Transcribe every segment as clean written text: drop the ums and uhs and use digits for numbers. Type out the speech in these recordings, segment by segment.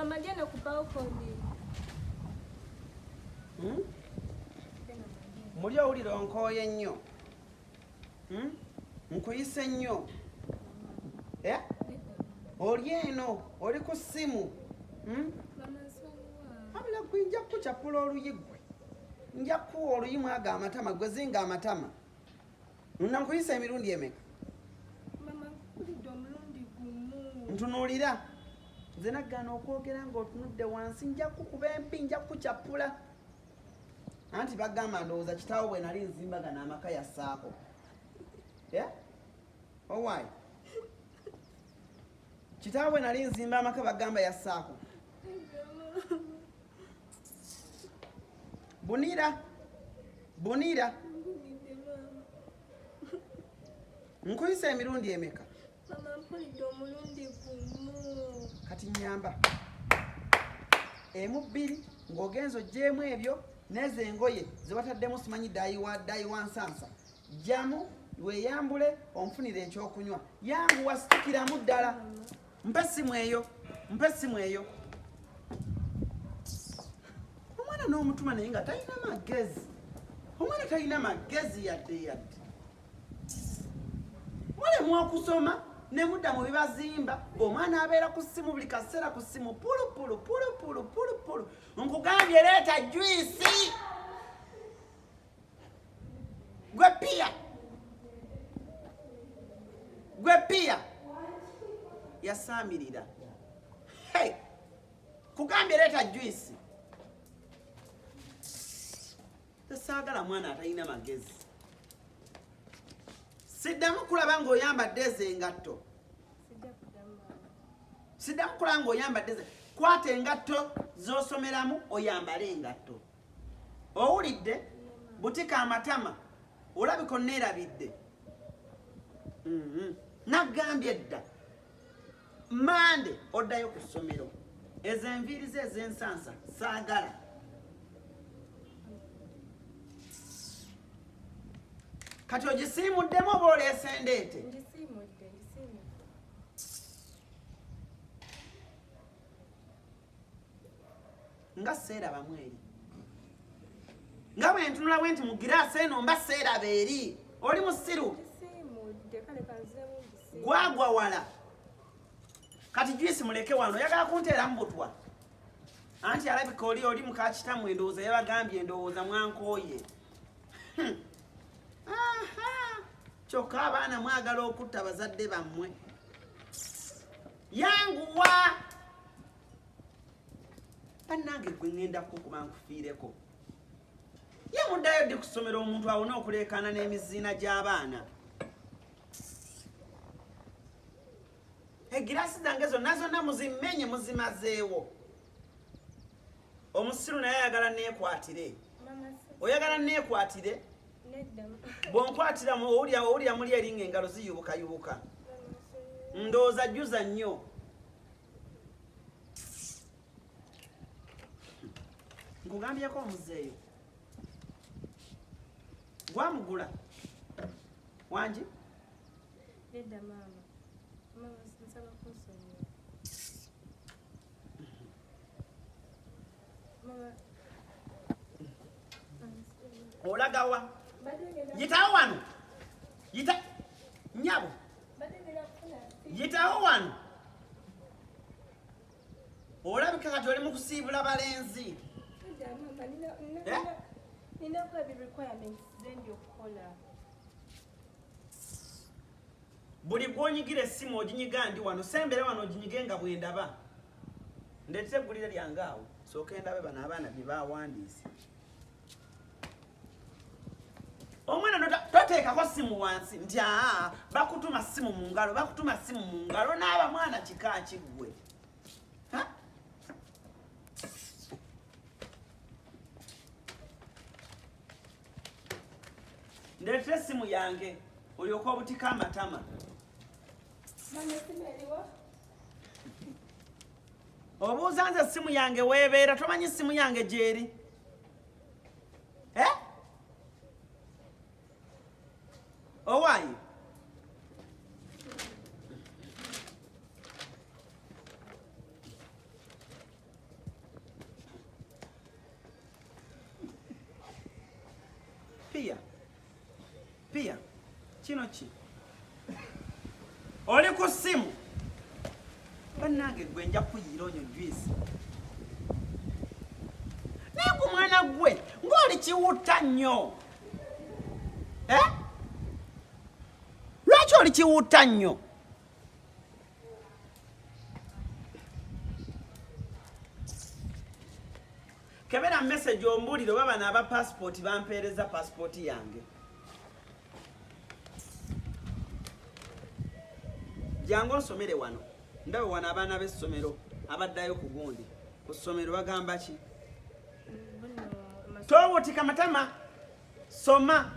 Mama jana kupao kodi. Muli owulira onkooye nnyo. Nkuyise nnyo. Oli eno, oli ku ssimu. Abula gwe nja kukucapula oluyi gwe. Nja kukuwa oluyimu ago amatama, gwe zinga amatama. Nkuyise emirundi emeka? Mama mpulidde omulundi gumu. Ntunuulira. Nze naggaana okwogera ng'otunudde wansi, nja kukuba empi, nja kukucapula. Anti bagamba ndowooza kitaawo bwe nali nzimbagana amaka yassaako. Owaayi? Kitaawo bwe nali nzimba amaka bagamba yassaako. Bunira. Nkuyise emirundi emeka? Mama mpulidde omulundi gumu. Kati nyamba. Emu bbiri ng'ogenza oggyemu ebyo n'ezo engoye ze bataddemu simanyi ddayi wansansa. Jjamu weeyambule onfunire ekyokunywa. Yanguwa situkiramu ddala. Mpe essimu eyo. Omwana n'omutuma naye nga talina magezi. Omwana talina magezi yadde. Mulemu okusoma ne mudda mu bibazimba. Omwana abeera ku ssimu buli kaseera ku ssimu pulu. Nkugambye leeta juisi. Gwe pia. Yasaamirira. Kugambye leeta juisi. Tesaagala mwana atalina magezi. Siddamu kulaba ng'oyambadde ezo engatto. Siddamu kulaba ng'oyambadde ezo. Kwata engatto z'osomeramu oyambale engatto. Owulidde? Butika amatama. Olabika onneerabidde. Naggambye edda. Mande oddayo ku ssomero. Ezo enviiri ze ez'ensansa saagala. Kati ogisiimuddemu oba oleese endeete? Ngisiimudde. Nga seerabamu eri. Nga bwe ntunula bwe nti mu giraasi eno mba seeraba eri. Oli musiru. Ngisiimudde kale kanzeemu ngisiimudde. Gwagwa wala. Kati juisi muleke wano oyagala kunteeramu butwa. Anti alabika oli mukakitamu endowooza yabagambye endowooza mwankooye. Kyokka abaana mwagala okutta bazadde bammwe. Yanguwa! Bannange gwe ŋŋenda kukuba nkufiireko. Ye muddayo ddi ku ssomero omuntu awone okuleekaana n'emiziina gy'abaana. Egiraasi zange zonna muzimmenye muzimazeewo. Omusiru naye ayagala neekwatire. Oyagala neekwatire? Bw'onkwatira owulira muli eringa engalo ziyubukayubuka. Ndowooza jjuza nnyo. Nkugambyeko omuzeeyo. Gwamugula? Wangi? Nedda maama. Mama nsaba kunsonyiwa. Mama. Olaga wa? Yitawo wano. Nyabo. Yitawo wano. Olabika kati oli mu kusiibula balenzi. Nina requirements zendi okukola. Buli gw'onyigira essimu oginyiga ndi wano. Sembere wano oginyige nga bwendaba. Ndeetera eggulire lyange awo. Sooka endabe bano abaana bye baawandiise. Omwana toteekako ssimu wansi nti bakutuma ssimu mu ngalo n'aba mwana kika kiggwe. Ndeetera essimu yange olyoka obutika amatama. Obuuza nze essimu yange weebeera tomanyi essimu yange gyeri? Owaayi? Pia kino ki oli ku ssimu bannange gwe nja kuyiira onyo juice naye ku mwana gwe ng'oli kiwutta nnyo lwaki oli kiwutta nnyo kebera message ombuulire oba bano aba passport bampeereza passport yange jangu onsomere wano ndawe wano abaana b'essomero abaddayo ku gundi ku ssomero bagamba ki towotika matama soma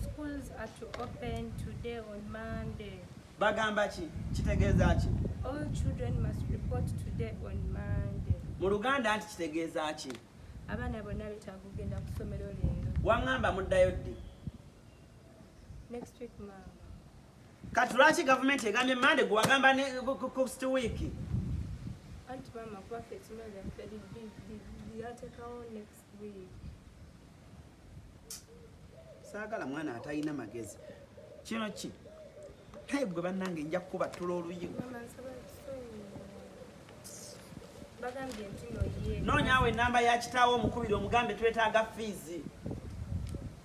Schools are to open today on Monday. bagamba ki kitegeeza ki All children must report today on Monday. mu luganda nti kitegeeza ki Abaana bonna betaaga kugenda ku ssomero leero. waŋŋamba muddayo ddi Next week, Mama. kati lwaki gavumenti egambye mande gwe wagamba next week Anti Mama, kwaffe essomero lyaffe lyateekawo next week. saagala mwana atalina magezi kino ki naye gwe bannange nja kukubattula oluyigo Mama, nsaba tusonyiwe. Bagambye nti noye. noonyaawo ennamba ya kitaawo omukubire omugambe twetaaga fiizi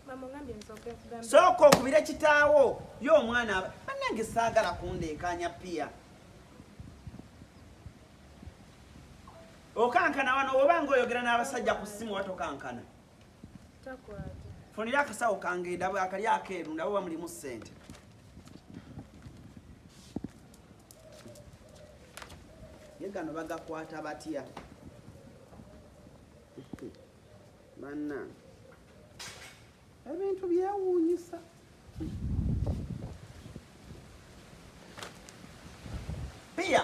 Mama, ngambye nsooke nkugambye. sooka okubire kitaawo ye omwana bannange saagala kundeekaanya piya okankana wano oba ngaoyogera n'abasajja ku ssimu watokankana Takwata. funira akasawo kange ndabwe akali akeeru ndabo bamulimu ssente ye gano bagakwata batya banna ebintu byewuunyisa piya